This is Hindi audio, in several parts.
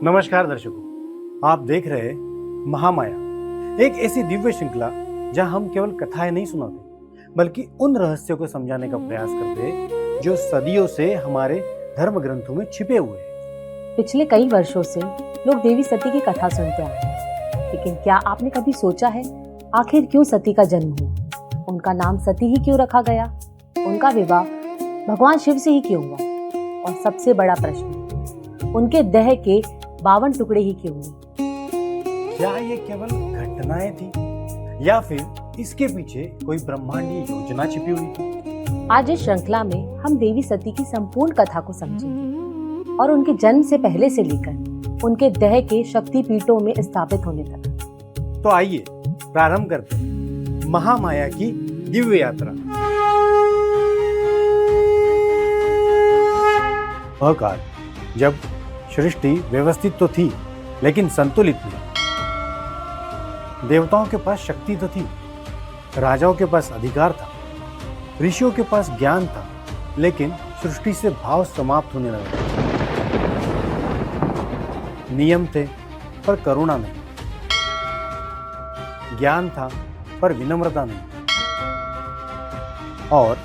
नमस्कार दर्शकों, आप देख रहे हैं महामाया, एक ऐसी दिव्य श्रृंखला जहां हम केवल कथाएं नहीं सुनाते बल्कि उन रहस्यों को समझाने का प्रयास करते हैं जो सदियों से हमारे धर्म ग्रंथों में छिपे हुए हैं। पिछले कई वर्षों से लोग देवी सती की कथा सुनते आए हैं, लेकिन क्या आपने कभी सोचा है आखिर क्यों सती का जन्म हुआ? उनका नाम सती ही क्यों रखा गया? उनका विवाह भगवान शिव से ही क्यों हुआ? और सबसे बड़ा प्रश्न, उनके देह के 52 टुकड़े ही क्यों हुए? क्या ये केवल घटनाएं थी या फिर इसके पीछे कोई ब्रह्मांडीय योजना छिपी हुई थी? आज इस श्रृंखला में हम देवी सती की संपूर्ण कथा को समझेंगे और उनके जन्म से पहले से लेकर उनके देह के शक्तिपीठों में स्थापित होने तक। तो आइए प्रारंभ करते हैं महामाया की दिव्य यात्रा। वह काल जब सृष्टि व्यवस्थित तो थी लेकिन संतुलित नहीं। देवताओं के पास शक्ति तो थी, राजाओं के पास अधिकार था, ऋषियों के पास ज्ञान था, लेकिन सृष्टि से भाव समाप्त होने लगा। नियम थे पर करुणा नहीं, ज्ञान था पर विनम्रता नहीं। और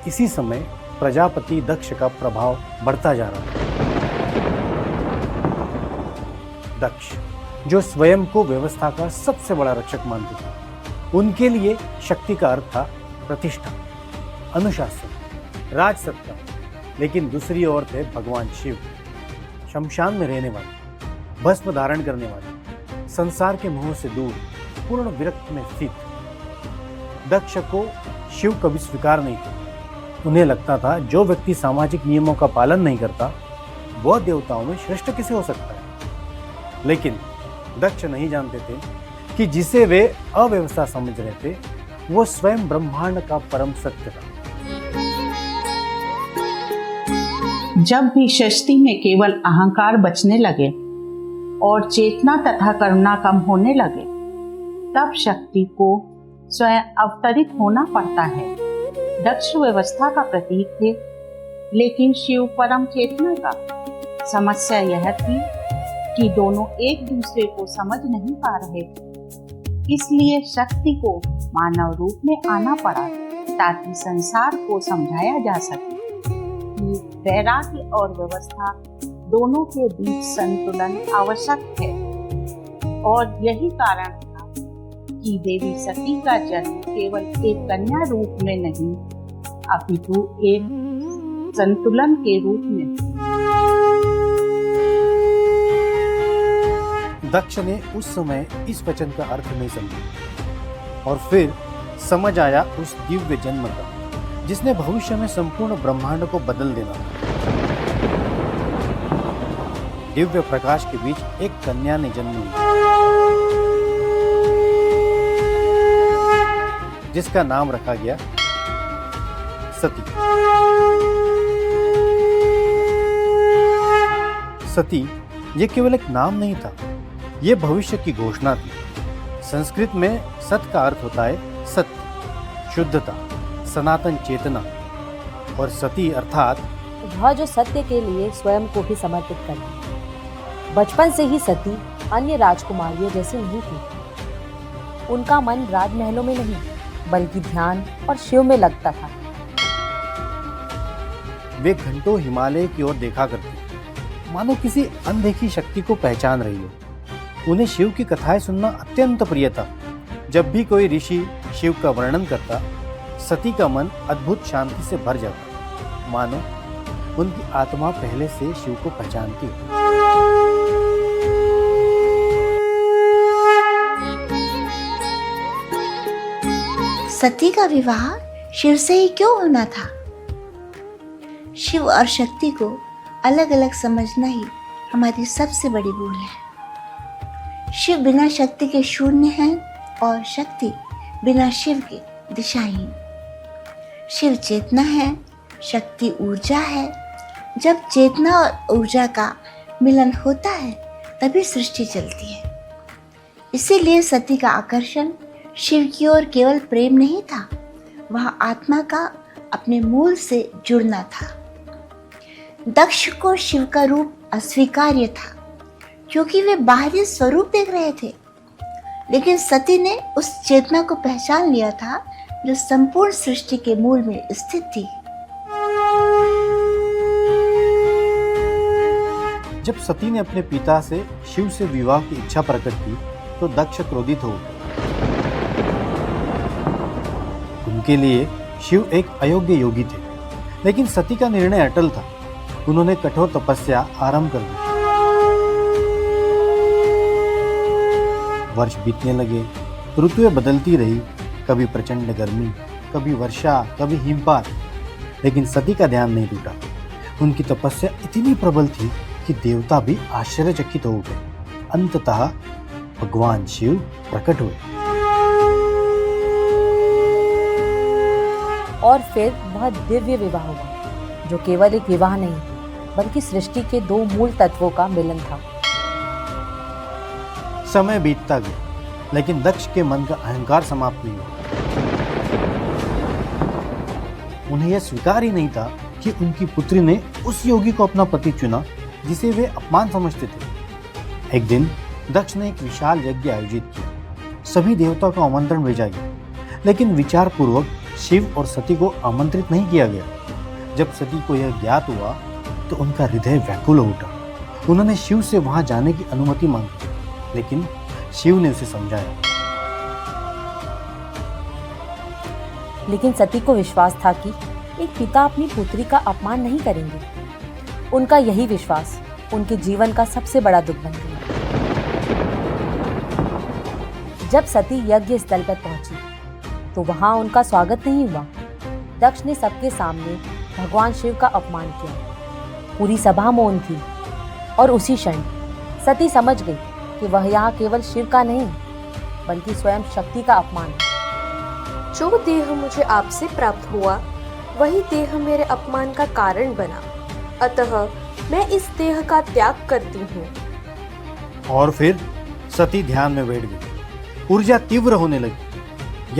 इसी समय प्रजापति दक्ष का प्रभाव बढ़ता जा रहा था। दक्ष, जो स्वयं को व्यवस्था का सबसे बड़ा रक्षक मानते थे, उनके लिए शक्ति का अर्थ था प्रतिष्ठा, अनुशासन, राजसत्ता। लेकिन दूसरी ओर थे भगवान शिव, शमशान में रहने वाले, भस्म धारण करने वाले, संसार के मोह से दूर, पूर्ण विरक्त में स्थित। दक्ष को शिव कभी स्वीकार नहीं किया। उन्हें लगता था जो व्यक्ति सामाजिक नियमों का पालन नहीं करता वह देवताओं में श्रेष्ठ कैसे हो सकता है। लेकिन दक्ष नहीं जानते थे कि जिसे वे अव्यवस्था समझ रहे थे वो स्वयं ब्रह्मांड का परम सत्य था। जब भी सृष्टि में केवल अहंकार बचने लगे और चेतना तथा करुणा कम होने लगे, तब शक्ति को स्वयं अवतरित होना पड़ता है। दक्ष व्यवस्था का प्रतीक थे, लेकिन शिव परम चेतना का। समस्या यह थी कि दोनों एक दूसरे को समझ नहीं पा रहे थे। इसलिए शक्ति को मानव रूप में आना पड़ा ताकि संसार को समझाया जा सके कि वैराग्य और व्यवस्था दोनों के बीच संतुलन आवश्यक है। और यही कारण था कि देवी सती का जन्म केवल एक कन्या रूप में नहीं, अपितु एक संतुलन के रूप में। दक्ष ने उस समय इस वचन का अर्थ नहीं समझा और फिर समझ आया उस दिव्य जन्म का जिसने भविष्य में संपूर्ण ब्रह्मांड को बदल देना था। दिव्य प्रकाश के बीच एक कन्या ने जन्म लिया जिसका नाम रखा गया सती। सती ये केवल एक नाम नहीं था, ये भविष्य की घोषणा थी। संस्कृत में सत का अर्थ होता है सत्य, शुद्धता, सनातन चेतना। और सती अर्थात वह जो सत्य के लिए स्वयं को ही समर्पित कर दी। बचपन से ही सती अन्य राजकुमारियों जैसी नहीं थी। उनका मन राजमहलों में नहीं बल्कि ध्यान और शिव में लगता था। वे घंटों हिमालय की ओर देखा करती, मानो किसी अनदेखी शक्ति को पहचान रही हो। उन्हें शिव की कथाएं सुनना अत्यंत प्रिय था। जब भी कोई ऋषि शिव का वर्णन करता, सती का मन अद्भुत शांति से भर जाता, मानो उनकी आत्मा पहले से शिव को पहचानती हो। सती का विवाह शिव से ही क्यों होना था? शिव और शक्ति को अलग अलग समझना ही हमारी सबसे बड़ी भूल है। शिव बिना शक्ति के शून्य है और शक्ति बिना शिव के दिशाहीन। शिव चेतना है, शक्ति ऊर्जा है। जब चेतना और ऊर्जा का मिलन होता है तभी सृष्टि चलती है। इसीलिए सती का आकर्षण शिव की ओर केवल प्रेम नहीं था, वह आत्मा का अपने मूल से जुड़ना था। दक्ष को शिव का रूप अस्वीकार्य था, क्योंकि वे बाहरी स्वरूप देख रहे थे, लेकिन सती ने उस चेतना को पहचान लिया था जो संपूर्ण सृष्टि के मूल में स्थित थी। जब सती ने अपने पिता से शिव से विवाह की इच्छा प्रकट की तो दक्ष क्रोधित हो उठे। उनके लिए शिव एक अयोग्य योगी थे, लेकिन सती का निर्णय अटल था। उन्होंने कठोर तपस्या आरंभ कर दी। वर्ष बीतने लगे, ऋतुएं बदलती रही, कभी प्रचंड गर्मी, कभी वर्षा, कभी हिमपात, लेकिन सती का ध्यान नहीं टूटा। उनकी तपस्या इतनी प्रबल थी कि देवता भी आश्चर्यचकित हो उठे। अंततः भगवान शिव प्रकट हुए और फिर वह दिव्य विवाह हुआ, जो केवल एक विवाह नहीं बल्कि सृष्टि के दो मूल तत्वों का मिलन था। समय बीतता गया, लेकिन दक्ष के मन का अहंकार समाप्त नहीं हुआ। उन्हें यह स्वीकार ही नहीं था कि उनकी पुत्री ने उस योगी को अपना पति चुना जिसे वे अपमान समझते थे। एक दिन दक्ष ने एक विशाल यज्ञ आयोजित किया। सभी देवताओं को आमंत्रण भेजा गया, लेकिन विचार पूर्वक शिव और सती को आमंत्रित नहीं किया गया। जब सती को यह ज्ञात हुआ तो उनका हृदय व्याकुल हो उठा। उन्होंने शिव से वहां जाने की अनुमति मांगी, लेकिन शिव ने उसे समझाया। लेकिन सती को विश्वास था कि एक पिता अपनी पुत्री का अपमान नहीं करेंगे। उनका यही विश्वास उनके जीवन का सबसे बड़ा दुख बन गया। जब सती यज्ञ स्थल पर पहुंची तो वहां उनका स्वागत नहीं हुआ। दक्ष ने सबके सामने भगवान शिव का अपमान किया। पूरी सभा मौन थी और उसी क्षण सती समझ गई कि वह यहाँ केवल शिव का नहीं बल्कि स्वयं शक्ति का अपमान है। जो देह मुझे आपसे प्राप्त हुआ वही देह मेरे अपमान का कारण बना, अतः मैं इस देह का त्याग करती हूँ। और फिर सती ध्यान में बैठ गई। ऊर्जा तीव्र होने लगी।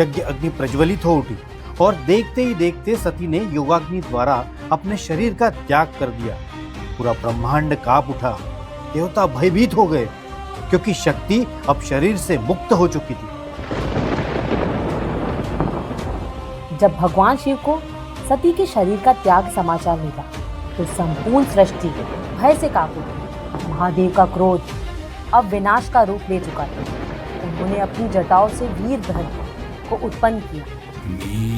यज्ञ अग्नि प्रज्वलित हो उठी और देखते ही देखते सती ने योगाग्नि द्वारा अपने शरीर का त्याग कर दिया। पूरा ब्रह्मांड कांप उठा। देवता भयभीत हो गए, क्योंकि शक्ति अब शरीर से मुक्त हो चुकी थी। जब भगवान शिव को सती के शरीर का त्याग समाचार मिला तो संपूर्ण सृष्टि भय से कांप उठी। महादेव का क्रोध अब विनाश का रूप ले चुका था। उन्होंने अपनी जटाओं से वीरभद्र को उत्पन्न किया। नीलकृष्णं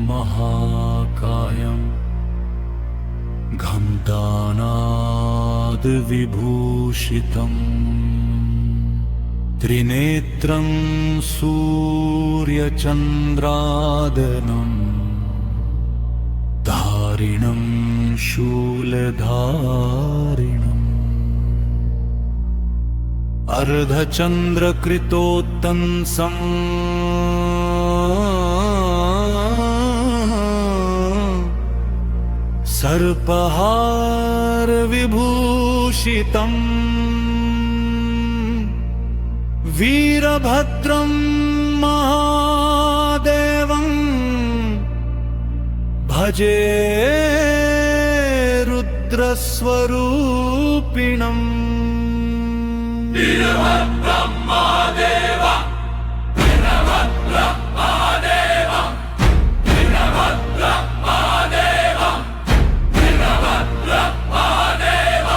महाकायं घण्टानादविभूषितं त्रिनेत्रं सूर्यचन्द्रादनं धारिणं शूलधारिणम् अर्धचन्द्रकृतोत्तंसं सर्पहार विभूषितम् वीरभद्रं महादेवं भजे रुद्रस्वरूपिणम्। वीरभद्रं महादेव वीरभद्रं महादेव वीरभद्रं महादेव वीरभद्रं महादेव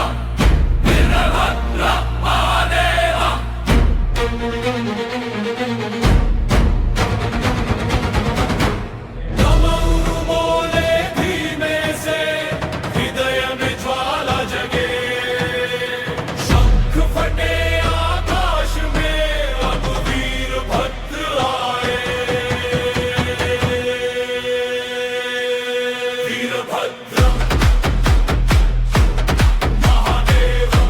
वीरभद्रं महादेव। नमो बोले धीमे से हृदय में ज्वाला जगे, शंख फटे आकाश में अब वीरभद्र आए। वीरभद्रम महादेवम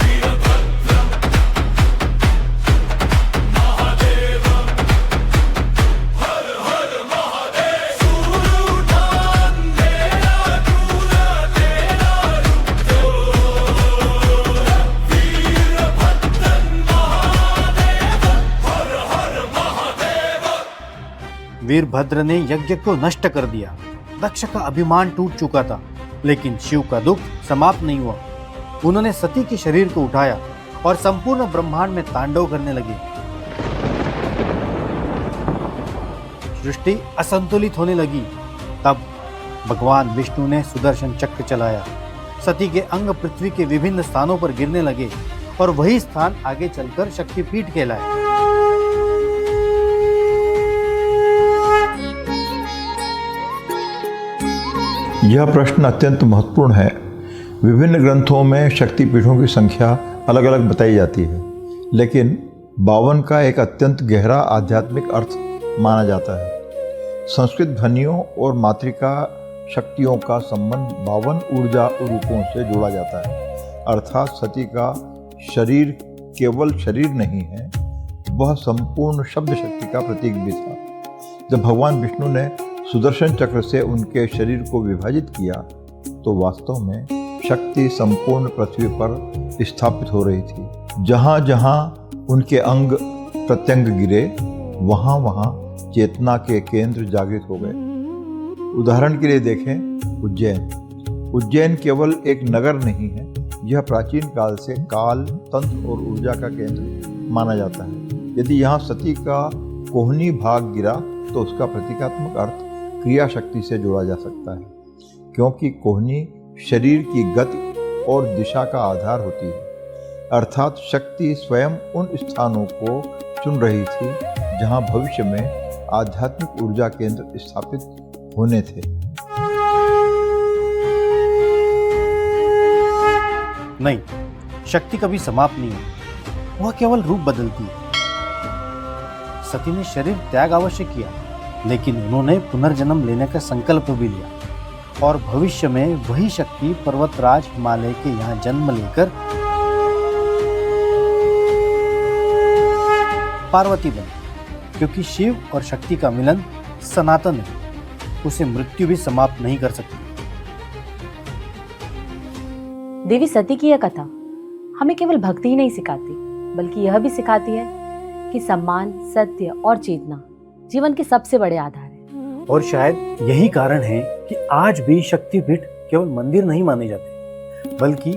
वीरभद्रम महादेवम हर हर महादेव। सूर उठा अंधेरा दूल्हा तेरा रुक दो, वीरभद्रन महादेव हर हर महादेव। वीरभद्र ने यज्ञ को नष्ट कर दिया। दक्ष का अभिमान टूट चुका था। लेकिन शिव का दुख समाप्त नहीं हुआ। उन्होंने सती के शरीर को उठाया और संपूर्ण ब्रह्मांड में तांडव करने लगे। सृष्टि असंतुलित होने लगी। तब भगवान विष्णु ने सुदर्शन चक्र चलाया। सती के अंग पृथ्वी के विभिन्न स्थानों पर गिरने लगे और वही स्थान आगे चलकर शक्तिपीठ कहलाए। यह प्रश्न अत्यंत महत्वपूर्ण है। विभिन्न ग्रंथों में शक्तिपीठों की संख्या अलग अलग बताई जाती है, लेकिन 52 का एक अत्यंत गहरा आध्यात्मिक अर्थ माना जाता है। संस्कृत ध्वनियों और मातृका शक्तियों का संबंध 52 ऊर्जा रूपों से जोड़ा जाता है। अर्थात सती का शरीर केवल शरीर नहीं है, वह संपूर्ण शब्द शक्ति का प्रतीक भी था। जब भगवान विष्णु ने सुदर्शन चक्र से उनके शरीर को विभाजित किया तो वास्तव में शक्ति संपूर्ण पृथ्वी पर स्थापित हो रही थी। जहाँ जहाँ उनके अंग प्रत्यंग गिरे, वहाँ वहाँ चेतना के केंद्र जागृत हो गए। उदाहरण के लिए देखें उज्जैन। उज्जैन केवल एक नगर नहीं है, यह प्राचीन काल से काल, तंत्र और ऊर्जा का केंद्र माना जाता है। यदि यहाँ सती का कोहनी भाग गिरा तो उसका प्रतीकात्मक अर्थ क्रिया शक्ति से जोड़ा जा सकता है, क्योंकि कोहनी शरीर की गति और दिशा का आधार होती है। अर्थात शक्ति स्वयं उन स्थानों को चुन रही थी जहाँ भविष्य में आध्यात्मिक ऊर्जा केंद्र स्थापित होने थे। नहीं, शक्ति कभी समाप्त नहीं है, वह केवल रूप बदलती है। सती ने शरीर त्याग अवश्य किया, लेकिन उन्होंने पुनर्जन्म लेने का संकल्प भी लिया और भविष्य में वही शक्ति पर्वतराज हिमालय के यहाँ जन्म लेकर पार्वती बनी। क्योंकि शिव और शक्ति का मिलन सनातन है, उसे मृत्यु भी समाप्त नहीं कर सकती। देवी सती की यह कथा हमें केवल भक्ति ही नहीं सिखाती, बल्कि यह भी सिखाती है कि सम्मान, सत्य और चेतना जीवन के सबसे बड़े आधार हैं। और शायद यही कारण है कि आज भी शक्तिपीठ केवल मंदिर नहीं माने जाते, बल्कि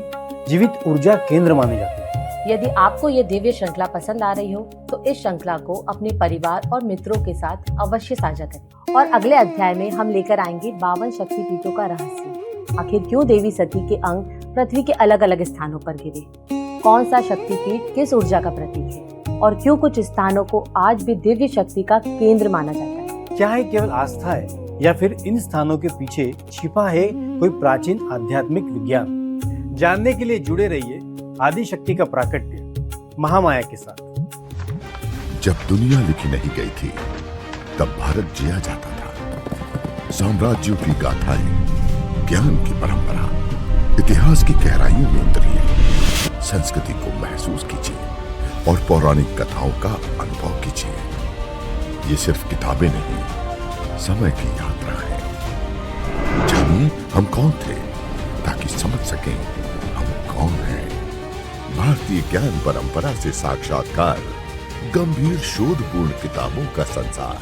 जीवित ऊर्जा केंद्र माने जाते हैं। यदि आपको ये दिव्य श्रृंखला पसंद आ रही हो तो इस श्रृंखला को अपने परिवार और मित्रों के साथ अवश्य साझा करें। और अगले अध्याय में हम लेकर आएंगे 52 शक्तिपीठों का रहस्य। आखिर क्यों देवी सती के अंग पृथ्वी के अलग अलग स्थानों पर गिरे, कौन सा शक्तिपीठ किस ऊर्जा का प्रतीक है, और क्यों कुछ स्थानों को आज भी दिव्य शक्ति का केंद्र माना जाता है। क्या है केवल आस्था है, या फिर इन स्थानों के पीछे छिपा है कोई प्राचीन आध्यात्मिक विज्ञान? जानने के लिए जुड़े रहिए आदि शक्ति का प्राकट्य महामाया के साथ। जब दुनिया लिखी नहीं गई थी, तब भारत जिया जाता था। साम्राज्यों की गाथाएं, ज्ञान की परंपरा, इतिहास की गहराइयों में उतरिए। संस्कृति को महसूस कीजिए और पौराणिक कथाओं का अनुभव कीजिए। ये सिर्फ किताबें नहीं, समय की यात्रा है। जानिए हम कौन थे, ताकि समझ सकें हम कौन हैं। भारतीय ज्ञान परंपरा से साक्षात्कार, गंभीर शोधपूर्ण किताबों का संसार।